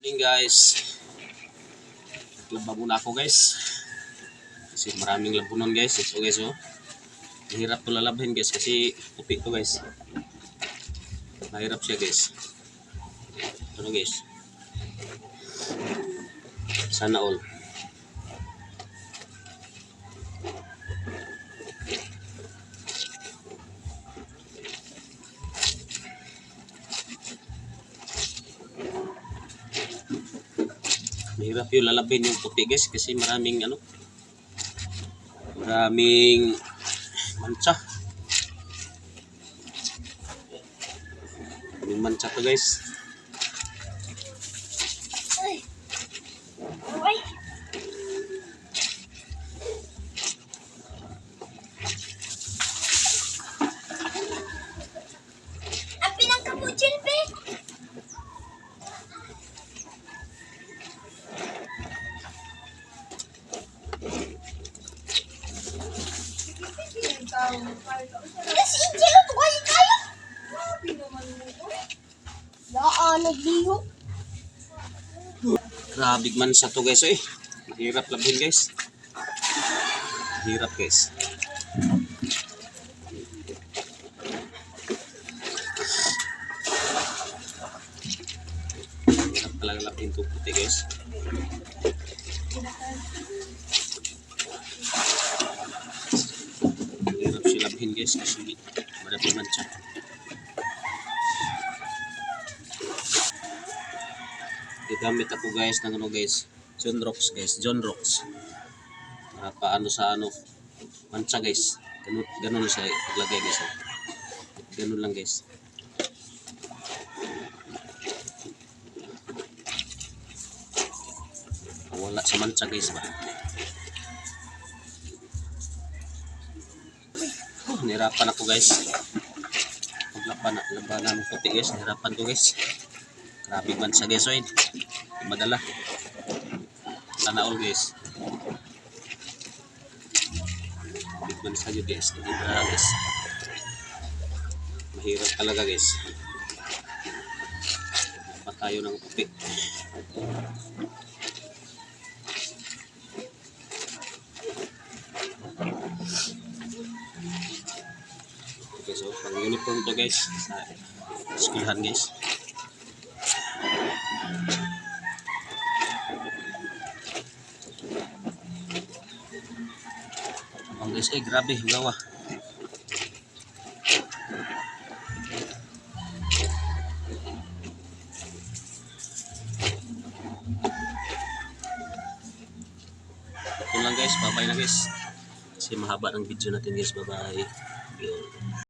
Morning guys, naglaba muna ako guys kasi maraming labunon guys. So guys, oh, mahirap to lalabhin guys kasi puti to guys, mahirap siya guys. Ano guys, sana all. Mahirap yung lalabhin yung puti guys kasi maraming maraming mancha. Maraming mancha to guys. Kasi Angelo, tukayin kayo. Grabe naman mo to. Nagliho. Grabe man sa to guys, eh. Mahirap labhin guys. Mahirap guys. Mahirap talaga labhin to puti guys. Mahirap siya labhin guys kasi marami mancha. Gagamit ako guys ng guys, John Rocks para paano sa mancha guys. Ganun siya paglagay guys. Ganun lang guys. Wala sa mancha guys ba. Nahirapan ako guys. Labanan ng puti guys. Nahirapan ko guys. Grabe mancha guys. Oy. Madala. Sana all guys. Big mancha yun guys. Guys. Mahirap talaga guys. Pa tayo ng puti. Okay, so pang uniform to guys sa eskwelahan guys. Ang guys, grabe gawa. Ito lang guys, bye bye na guys kasi mahaba ng video natin guys. Bye bye.